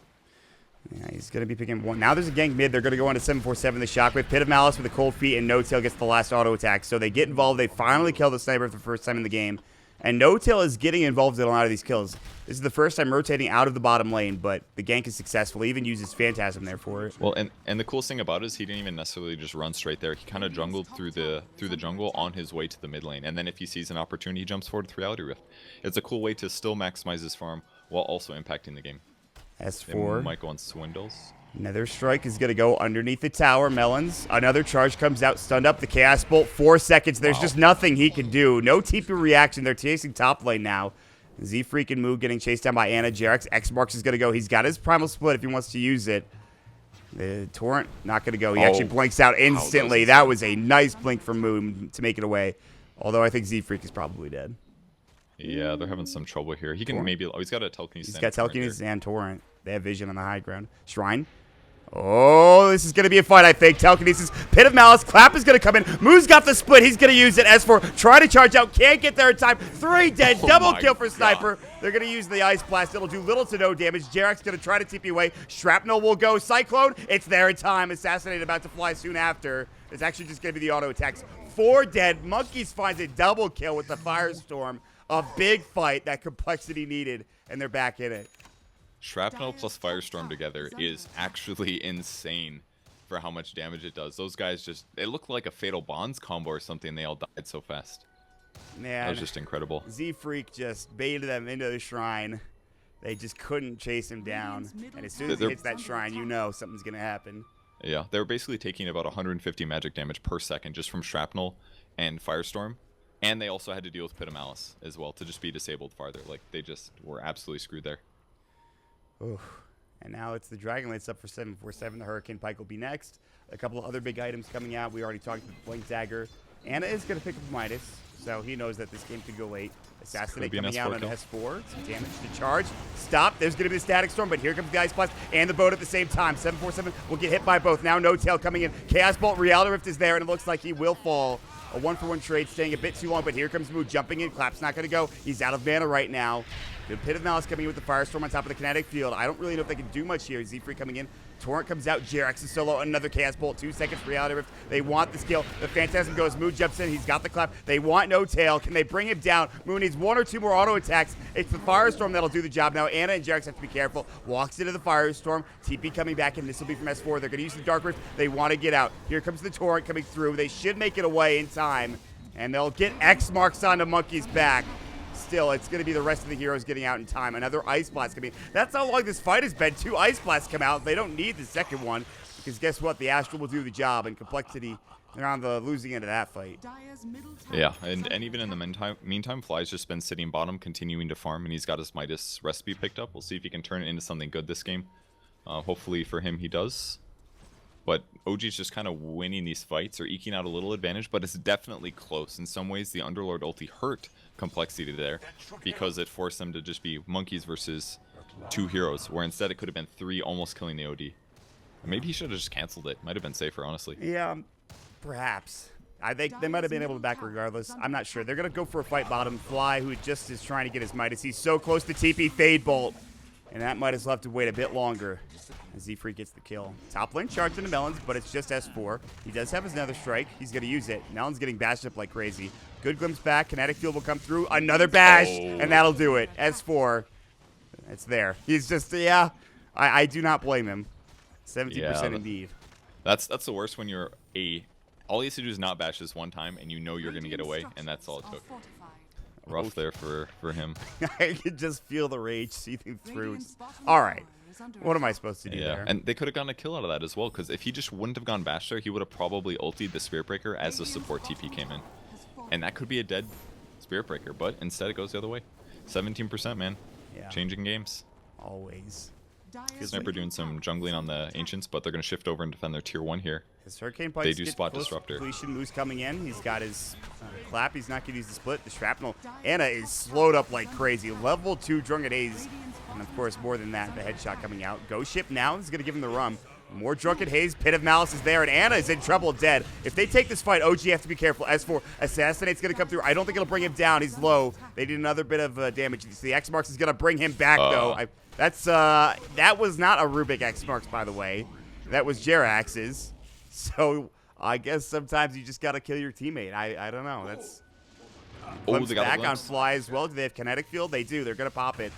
Yeah, he's going to be picking one. Now there's a gank mid. They're going to go on to 747. The Shockwave. Pit of Malice with the Cold Feet, and No Tail gets the last auto attack. So they get involved. They finally kill the Sniper for the first time in the game. And No Tail is getting involved in a lot of these kills. This is the first time rotating out of the bottom lane, but the gank is successful. He even uses Phantasm there for it. Well, and the coolest thing about it is he didn't even necessarily just run straight there. He kind of jungled through the jungle on his way to the mid lane, and then if he sees an opportunity, he jumps forward with Reality Rift. It's a cool way to still maximize his farm while also impacting the game. S4. Might go on Swindles. Another strike is going to go underneath the tower. Melons. Another charge comes out, stunned up. The Chaos Bolt, 4 seconds. There's just nothing he can do. No TP reaction. They're chasing top lane now. Z Freak and Moo getting chased down by Ana. Jerax. X Marks is going to go. He's got his Primal Split if he wants to use it. The Torrent, not going to go. He actually blinks out instantly. That was a nice blink from Moo to make it away. Although I think Z Freak is probably dead. Yeah, they're having some trouble here. He can maybe... Oh, he's got a telekinesis. He's got telekinesis and Torrent. They have vision on the high ground. Shrine. Oh, this is going to be a fight, I think. Telekinesis, Pit of Malice, Clap is going to come in. Moo's got the split. He's going to use it. S4, try to charge out. Can't get there in time. 3 dead. Double kill for Sniper. They're going to use the Ice Blast. It'll do little to no damage. Jerax going to try to TP away. Shrapnel will go. Cyclone, it's there in time. Assassinate about to fly soon after. It's actually just going to be the auto attacks. 4 dead. Monkeys finds a double kill with the Firestorm. A big fight that Complexity needed, and they're back in it. Shrapnel plus Firestorm together is actually insane for how much damage it does. Those guys just, it looked like a Fatal Bonds combo or something. They all died so fast. Man, that was just incredible. Z-Freak just baited them into the shrine. They just couldn't chase him down. And as soon as he hits that shrine, you know something's going to happen. Yeah, they were basically taking about 150 magic damage per second just from Shrapnel and Firestorm. And they also had to deal with Pit of Malice as well to just be disabled farther. Like, they just were absolutely screwed there. Oof. And now it's the Dragon Lance up for 747. The Hurricane Pike will be next. A couple of other big items coming out. We already talked about the Blink Dagger. Ana is going to pick up Midas, so he knows that this game could go late. Assassinate coming out on S4. Some damage to charge. Stop. There's going to be the Static Storm, but here comes the Ice Blast and the boat at the same time. 747 will get hit by both. Now No Tail coming in. Chaos Bolt, Reality Rift is there, and it looks like he will fall. A 1-for-1 trade, staying a bit too long, but here comes Moo jumping in. Clap's not going to go. He's out of mana right now. The Pit of Malice coming in with the Firestorm on top of the Kinetic Field. I don't really know if they can do much here. Z-Free coming in. Torrent comes out. Jerax is solo. Another Chaos Bolt. 2 seconds for Reality Rift. They want the skill. The Phantasm goes. Moo jumps in. He's got the Clap. They want No Tail. Can they bring him down? Moo needs 1 or 2 more auto attacks. It's the Firestorm that'll do the job now. Ana and Jerax have to be careful. Walks into the Firestorm. TP coming back in. This will be from S4. They're going to use the Dark Rift. They want to get out. Here comes the Torrent coming through. They should make it away in time. And they'll get X marks onto Monkey's back. Still, it's going to be the rest of the heroes getting out in time. Another Ice Blast coming in. That's how long this fight has been. 2 Ice Blasts come out. They don't need the second one. Because guess what? The Astral will do the job. And Complexity, they're on the losing end of that fight. Yeah, and even in the meantime, Fly's just been sitting bottom, continuing to farm. And he's got his Midas recipe picked up. We'll see if he can turn it into something good this game. Hopefully for him, he does. But OG's just kind of winning these fights or eking out a little advantage, but it's definitely close. In some ways, the Underlord ulti hurt Complexity there because it forced them to just be monkeys versus 2 heroes, where instead it could have been 3 almost killing the OD. Maybe he should have just canceled it. Might have been safer, honestly. Yeah, perhaps. I think they might have been able to back regardless. I'm not sure. They're going to go for a fight bottom. Fly, who just is trying to get his Midas. He's so close to TP Fade Bolt. And that Midas will have to wait a bit longer. Z-Free gets the kill. Top lane charged into Melons, but it's just S4. He does have his Nether Strike. He's going to use it. Melons getting bashed up like crazy. Good glimpse back. Kinetic Field will come through. Another bash, and that'll do it. S4. It's there. He's just, yeah, I do not blame him. 17% indeed. That's the worst when you're all he has to do is not bash this one time, and you know you're going to get away, and that's all it took. Rough there for him. I could just feel the rage seething through. All right. What am I supposed to do there? And they could have gotten a kill out of that as well, because if he just wouldn't have gone bash there, he would have probably ultied the Spirit Breaker as the support TP came in. And that could be a dead Spirit Breaker, but instead it goes the other way. 17%, man. Yeah. Changing games. Always. Sniper doing some jungling on the Ancients, but they're going to shift over and defend their tier 1 here. His Hurricane Pike. They do spot Disruptor. Moo's coming in. He's got his Clap. He's not going to use the split. The Shrapnel. Ana is slowed up like crazy. Level 2 Drunken Haze. And of course, more than that, the headshot coming out. Ghost Ship now. This is going to give him the rum. More Drunken Haze. Pit of Malice is there, and Ana is in trouble, dead. If they take this fight, OG have to be careful. S4 Assassinate's going to come through. I don't think it'll bring him down. He's low. They did another bit of damage. The X Marks is going to bring him back, though. That was not a Rubik X Marks, by the way. That was Jerax's. So I guess sometimes you just got to kill your teammate. I don't know. Oh, Glimpse they got a back on glimpse. Fly as well. Do they have kinetic field? They do. They're going to pop it.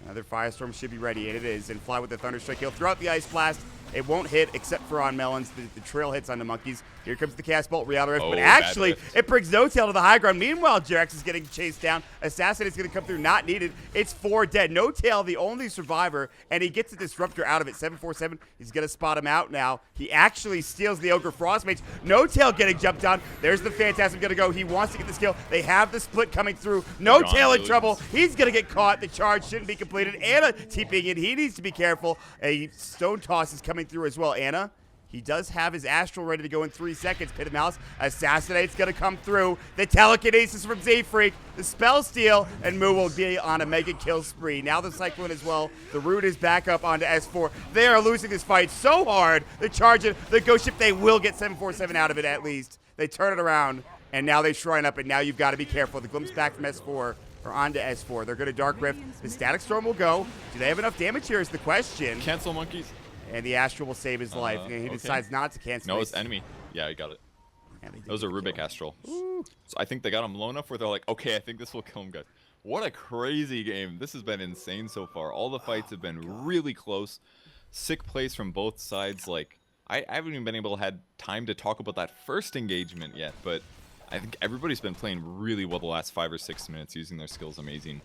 Another Firestorm should be ready, and it is. And Fly with the Thunderstrike. He'll throw out the Ice Blast. It won't hit except for on Melons. The trail hits on the Monkeys. Here comes the Cast Bolt, Real Rift. Oh, But bad actually, rift. it brings No Tail to the high ground. Meanwhile, Jerax is getting chased down. Assassin is going to come through, not needed. It's 4 dead. No Tail, the only survivor, and he gets a Disruptor out of it. 747, he's going to spot him out now. He actually steals the Ogre Frostmage. No Tail getting jumped on. There's the Phantasm going to go. He wants to get this kill. They have the split coming through. No Gone, Tail in Illusions. trouble. He's going to get caught. The charge shouldn't be completed. Anna TPing in. He needs to be careful. A Stone Toss is coming through as well. Anna, he does have his Astral ready to go in 3 seconds. Pit of Malice, Assassinate's going to come through. The Telekinesis from Z-Freak, the Spell Steal, and Moo will be on a mega kill spree. Now the Cyclone as well. The Root is back up onto S4. They are losing this fight so hard. They're charging. The Ghost Ship, they will get 747 out of it at least. They turn it around, and now they shrine up, and now you've got to be careful. The Glimpse back from S4. Or onto S4. They're going to Dark Rift. The Static Storm will go. Do they have enough damage here is the question. Cancel monkeys. And the Astral will save his life. And he okay. decides not to cancel. No, it's enemy. Yeah, I got it. Yeah, they did That was a get Rubik killed. Astral. So I think they got him low enough where they're like, okay, I think this will kill him good. What a crazy game. This has been insane so far. All the fights have been really close. Sick plays from both sides. Like, I haven't even been able to had time to talk about that first engagement yet, but I think everybody's been playing really well the last 5 or 6 minutes, using their skills amazing.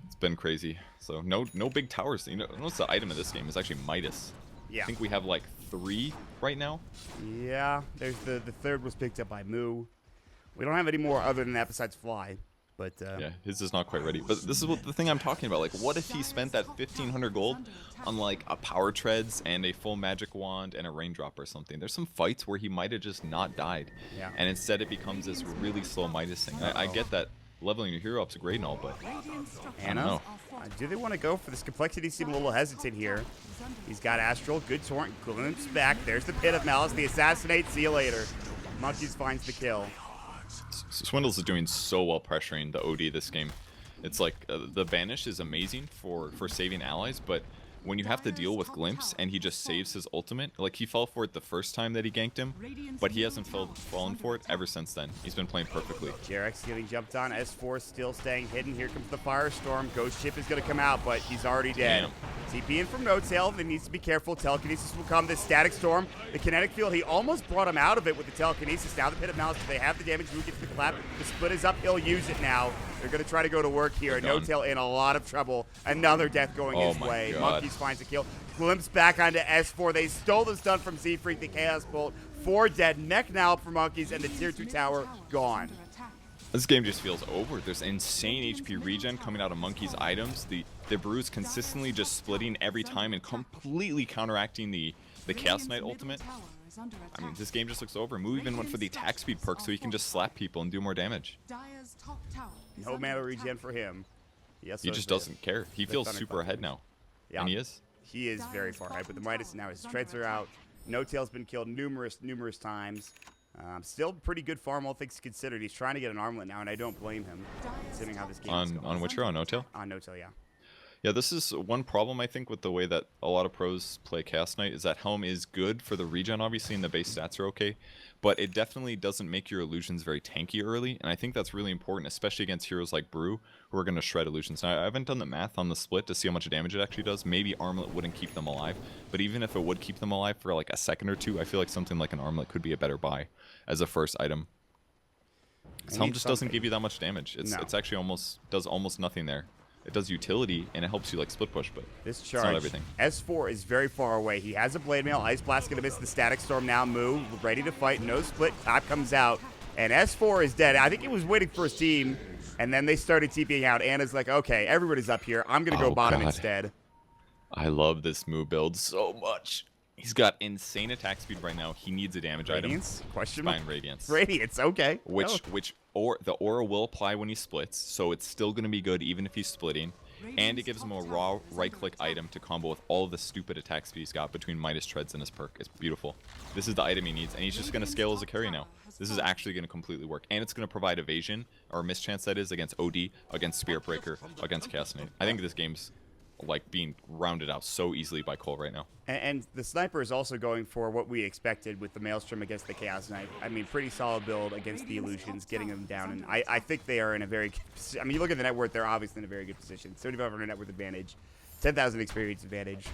It's been crazy. So no big towers. You know, what's the item of this game is actually Midas. Yeah. I think we have like 3 right now. Yeah, there's the third was picked up by Moo. We don't have any more other than that besides Fly. But Yeah, his is not quite ready. But this is what the thing I'm talking about. Like, what if he spent that 1,500 gold on like a Power Treads and a full Magic Wand and a Raindrop or something? There's some fights where he might have just not died. Yeah. And instead it becomes this really slow Midas thing. I get that leveling your hero up's great and all, but Anna, know. Do they want to go for this? Complexity seem a little hesitant here. He's got Astral, good torrent, Glimpse back. There's the Pit of Malice, the Assassinate, see you later. Monkeys finds the kill. Swindles is doing so well pressuring the OD this game. It's like the Vanish is amazing for saving allies, but when you have to deal with Glimpse and he just saves his ultimate, like he fell for it the first time that he ganked him, but he hasn't fallen for it ever since then. He's been playing perfectly. Jerax getting jumped on. S4 still staying hidden. Here comes the Firestorm. Ghost Ship is going to come out, but he's already dead. TP in from No Tail. He needs to be careful. Telekinesis will come. The Static Storm, the Kinetic Field. He almost brought him out of it with the Telekinesis. Now the Pit of Malice. They have the damage. Who gets the clap? The split is up. He'll use it now. They're going to try to go to work here. No Tail in a lot of trouble. Another death going his my way. God. Monkeys finds a kill. Glimpse back onto S4. They stole the stun from Z-Freak, the Chaos Bolt. 4 dead. Mech now up for Monkeys, and the Tier 2 tower gone. This game just feels over. There's insane HP regen coming out of Monkey's items. The Brew's consistently just splitting every time and completely counteracting the Chaos Knight ultimate. I mean, this game just looks over. Moo even went for the attack speed perk so he can just slap people and do more damage. No mana regen for him. Yes, He just doesn't care. He feels Thunder super Cloud. ahead now. Yeah. And he is. He is very far ahead, but the Midas now his treads are out. No Tail's been killed numerous times. Still pretty good farm, all things considered. He's trying to get an armlet now, and I don't blame him, considering how this game is going. On which hero? On No-Tail? On No Tail, yeah. Yeah, this is one problem, I think, with the way that a lot of pros play Chaos Knight, is that Helm is good for the regen, obviously, and the base stats are okay, but it definitely doesn't make your illusions very tanky early, and I think that's really important, especially against heroes like Brew, who are going to shred illusions. Now, I haven't done the math on the split to see how much damage it actually does. Maybe Armlet wouldn't keep them alive, but even if it would keep them alive for like a second or two, I feel like something like an Armlet could be a better buy as a first item. Because Helm just doesn't give you that much damage. It's actually does almost nothing there. It does utility, and it helps you like split push, but this it's charge, not everything. S4 is very far away. He has a Blade Mail. Ice Blast going to miss the Static Storm now. Moo ready to fight. No split. Clap comes out, and S4 is dead. I think he was waiting for his team, and then they started TPing out. Anna's like, okay, everybody's up here. I'm going to go bottom God. instead. I love this Moo build so much. He's got insane attack speed right now. He needs a damage Radiance? item. Question mark? Fine, Radiance. Radiance, okay. The aura will apply when he splits, so it's still going to be good even if he's splitting. And it gives him a raw right-click item to combo with all of the stupid attack speed he's got between Midas Treads and his perk. It's beautiful. This is the item he needs, and he's just going to scale as a carry now. This is actually going to completely work. And it's going to provide evasion, or mischance that is, against OD, against Spirit Breaker, against Chaos Knight. I think this game's like being rounded out so easily by Cole right now. And the sniper is also going for what we expected with the Maelstrom against the Chaos Knight. I mean, pretty solid build against the Illusions, getting them down. And I think they are in a very good position. I mean, you look at the net worth, they're obviously in a very good position. 7,500 net worth advantage, 10,000 experience advantage.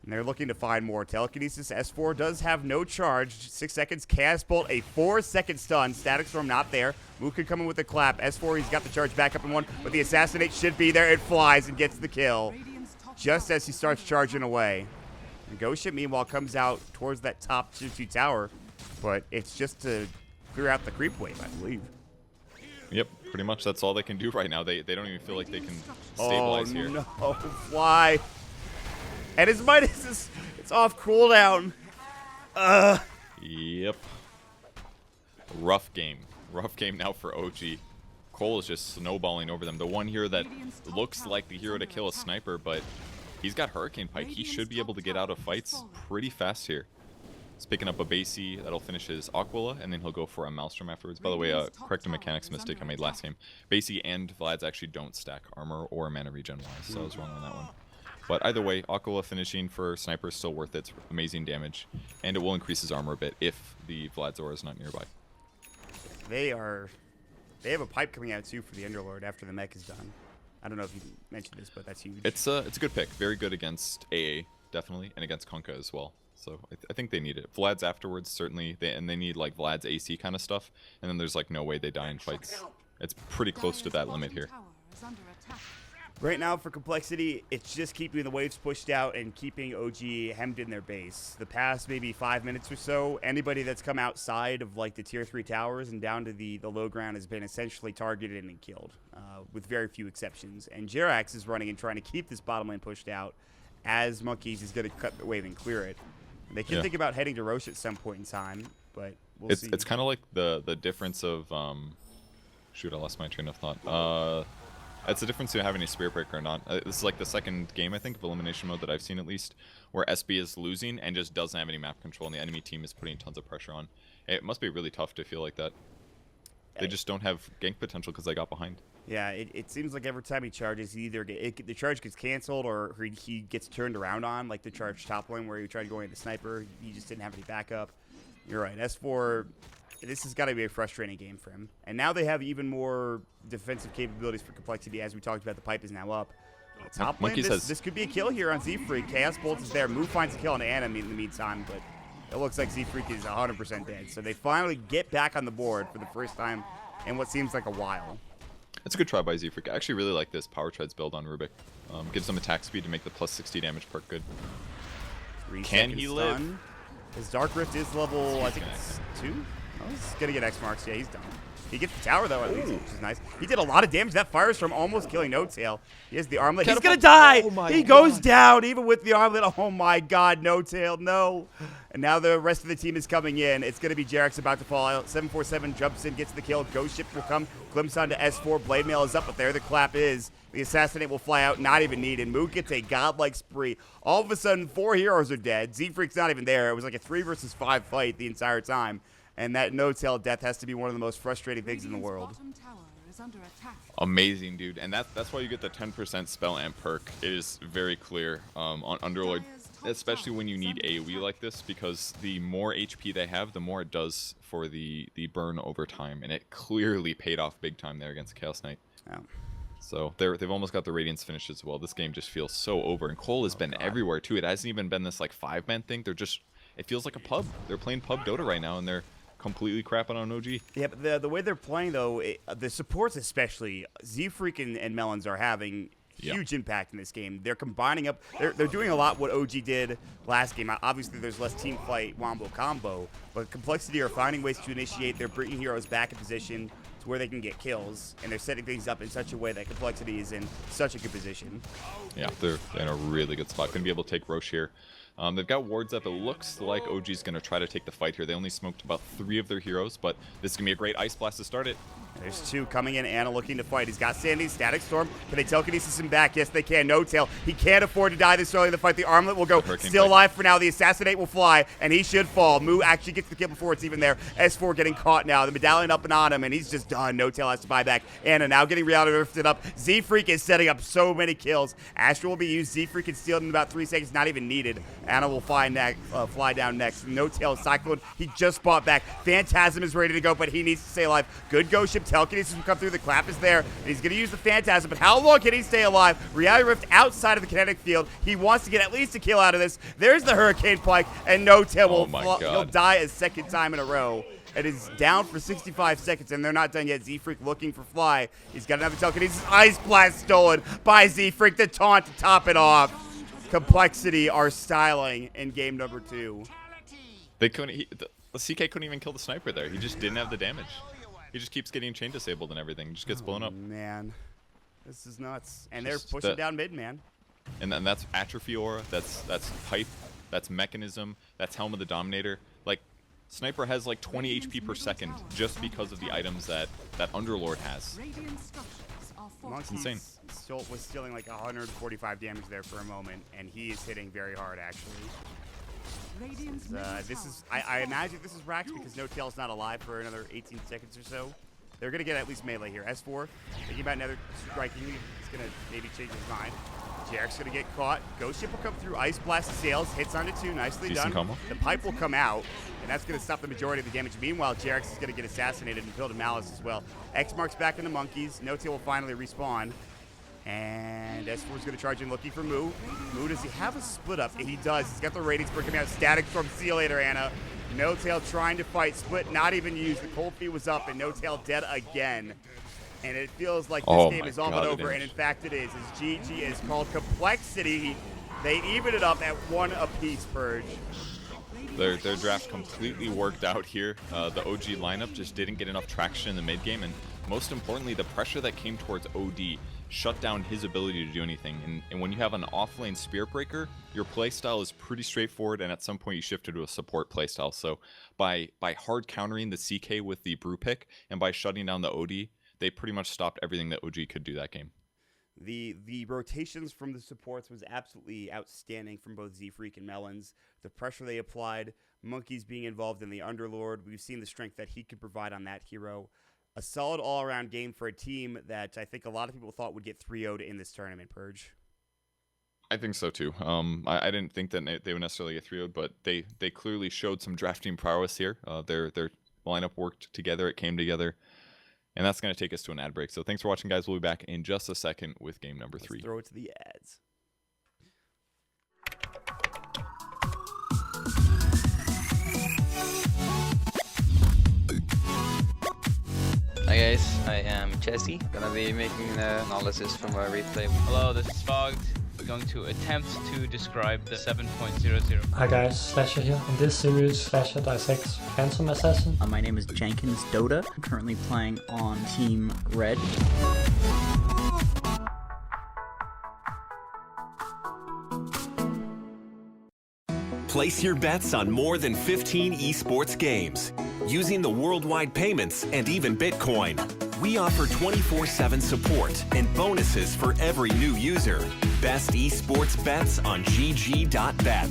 And they're looking to find more telekinesis. S4 does have no charge. 6 seconds. Chaos Bolt, a 4-second stun. Static Storm not there. Mook could come in with a clap. S4, he's got the charge back up in 1, but the Assassinate should be there. It flies and gets the kill just as he starts charging away. And Ghost Ship, meanwhile, comes out towards that top 2 tower, but it's just to clear out the creep wave, I believe. Yep, pretty much that's all they can do right now. They don't even feel like they can stabilize here. No, fly. And his Midas is it's off cooldown. Yep. Rough game. Rough game now for OG. Cole is just snowballing over them. The one hero that looks like the hero to kill a sniper, but he's got Hurricane Pike. He should be able to get out of fights pretty fast here. He's picking up a Basie. That'll finish his Aquila, and then he'll go for a Maelstrom afterwards. By the way, correct a mechanics mistake I made last game. Basie and Vlad's actually don't stack armor or mana regen-wise, so I was wrong on that one. But either way, Aquila finishing for Sniper is still worth it. It's amazing damage. And it will increase his armor a bit if the Vlad Zora is not nearby. They have a pipe coming out too for the Underlord after the mech is done. I don't know if you mentioned this, but that's huge. It's a good pick. Very good against AA, definitely, and against Kunkka as well. So I think they need it. Vlad's afterwards, certainly. They need like Vlad's AC kind of stuff. And then there's like no way they die in fights. It's pretty close to that limit here. Right now, for Complexity, it's just keeping the waves pushed out and keeping OG hemmed in their base. The past maybe 5 minutes or so, anybody that's come outside of like the tier 3 towers and down to the low ground has been essentially targeted and killed, with very few exceptions. And Jerax is running and trying to keep this bottom lane pushed out as Monkeys is going to cut the wave and clear it. They can think about heading to Roche at some point in time, but we'll see. It's kind of like the difference of shoot, I lost my train of thought. It's the difference between having a Spirit Breaker or not. This is like the second game, I think, of Elimination Mode that I've seen at least, where SB is losing and just doesn't have any map control, and the enemy team is putting tons of pressure on. It must be really tough to feel like that. They just don't have gank potential because they got behind. Yeah, it seems like every time he charges, either the charge gets canceled or he gets turned around on, like the charge top lane where he tried going to the sniper. He just didn't have any backup. You're right. S4, this has got to be a frustrating game for him. And now they have even more defensive capabilities for Complexity. As we talked about, the pipe is now up. Top lane, this could be a kill here on Z-Freak. Chaos Bolt is there. Move finds a kill on Anna in the meantime, but it looks like Z-Freak is 100% dead. So they finally get back on the board for the first time in what seems like a while. It's a good try by Z-Freak. I actually really like this Power Treads build on Rubik. Gives them attack speed to make the plus 60 damage perk good. Can he live? His Dark Rift is level, I think it's 2? Oh, he's going to get X marks. Yeah, he's done. He gets the tower, though, at least, which is nice. He did a lot of damage. That Firestorm almost killing No-Tail. He has the armlet. He's going to die! He goes down, even with the armlet. Oh, my God, No-Tail, no. And now the rest of the team is coming in. It's going to be Jerax about to fall out. 747 jumps in, gets the kill. Ghost Ship will come. Glimpse onto S4. Blade Mail is up, but there the clap is. The Assassinate will fly out, not even needed. Mook gets a godlike spree. All of a sudden, 4 heroes are dead. Z-Freak's not even there. It was like a 3 versus 5 fight the entire time. And that no-tail death has to be one of the most frustrating things in the world. Amazing, dude. And that's why you get the 10% spell amp perk. It is very clear on Underlord, especially when you need AoE like this, because the more HP they have, the more it does for the burn over time. And it clearly paid off big time there against Chaos Knight. Yeah. So they've almost got the Radiance finished as well. This game just feels so over. And Cole has been everywhere, too. It hasn't even been this, like, 5-man thing. They're just... It feels like a pub. They're playing pub Dota right now, and they're completely crapping on OG. Yeah, but the way they're playing, though, the supports especially, Z-Freak and Melons are having huge impact in this game. They're combining up. They're doing a lot what OG did last game. Obviously, there's less team fight wombo combo, but Complexity are finding ways to initiate. They're bringing heroes back in position to where they can get kills, and they're setting things up in such a way that Complexity is in such a good position. Yeah, they're in a really good spot. Going to be able to take Roche here. They've got wards up. It looks like OG's going to try to take the fight here. They only smoked about 3 of their heroes, but this is going to be a great Ice Blast to start it. There's 2 coming in. Anna looking to fight. He's got Sandy, Static Storm. Can they telekinesis him back? Yes, they can. No tail. He can't afford to die this early in the fight. The armlet will go. Still alive for now. The Assassinate will fly, and he should fall. Moo actually gets the kill before it's even there. S4 getting caught now. The medallion up and on him, and he's just done. No tail has to buy back. Anna now getting reality rifted up. Z-Freak is setting up so many kills. Astral will be used. Z-Freak can steal it in about 3 seconds. Not even needed. Anna will fly down next. No tail. Cyclone. He just bought back. Phantasm is ready to go, but he needs to stay alive. Good ghost ship. Telekinesis will come through. The clap is there. And he's going to use the Phantasm, but how long can he stay alive? Reality Rift outside of the kinetic field. He wants to get at least a kill out of this. There's the Hurricane Pike, and no tail will he'll die a second time in a row. It is down for 65 seconds, and they're not done yet. Z-Freak looking for Fly. He's got another telekinesis. Ice Blast stolen by Z-Freak. The taunt to top it off. Complexity are styling in game number 2. They couldn't. The CK couldn't even kill the sniper there. He just didn't have the damage. He just keeps getting chain disabled and everything. Just gets blown up. Man, this is nuts. And they're pushing down mid, man. And that's Atrophy Aura. That's Pipe. That's Mechanism. That's Helm of the Dominator. Like, Sniper has like 20 HP per second just because of the items that Underlord has. Monkey insane. was stealing like 145 damage there for a moment, and he is hitting very hard, actually. I imagine this is Rax because No Tail's not alive for another 18 seconds or so. They're going to get at least melee here. S4, thinking about another striking. He's going to maybe change his mind. Jarek's going to get caught. Ghost Ship will come through. Ice Blast sails. Hits onto 2. Nicely done. Combo. The pipe will come out, and that's going to stop the majority of the damage. Meanwhile, Jarek's is going to get assassinated and killed in Malice as well. X marks back into Monkeys. No Tail will finally respawn. And S4 is going to charge in looking for Moo. Moo, does he have a split up? He does. He's got the ratings for coming out. Static Storm. See you later, Anna. No Tail trying to fight. Split not even used. The cold feet was up, and No Tail dead again. And it feels like this game is all but over, and in fact it is. As GG is called Complexity. They even it up at 1 apiece, Purge. Their draft completely worked out here. The OG lineup just didn't get enough traction in the mid game, and most importantly, the pressure that came towards OD shut down his ability to do anything. And when you have an off-lane Spirit Breaker, your playstyle is pretty straightforward, and at some point you shifted to a support playstyle. So by hard countering the CK with the Brew Pick, and by shutting down the OD, they pretty much stopped everything that OG could do that game. The rotations from the supports was absolutely outstanding from both Z-Freak and Melons. The pressure they applied, Monkeys being involved in the Underlord, we've seen the strength that he could provide on that hero. A solid all-around game for a team that I think a lot of people thought would get 3-0'd in this tournament, Purge. I think so too. I didn't think that they would necessarily get 3-0'd, but they clearly showed some drafting prowess here. Their lineup worked together, it came together. And that's going to take us to an ad break. So thanks for watching, guys. We'll be back in just a second with game number 3. Let's throw it to the ads. Hi guys, I am Jesse. Gonna be making the analysis from a replay. Hello, this is Fogged. We're going to attempt to describe the 7.00. Hi guys, Slasher here. In this series, Slasher dissects Phantom Assassin. My name is Jenkins Dota. I'm currently playing on Team Red. Place your bets on more than 15 esports games using the worldwide payments and even Bitcoin. We offer 24/7 support and bonuses for every new user. Best esports bets on GG.bet.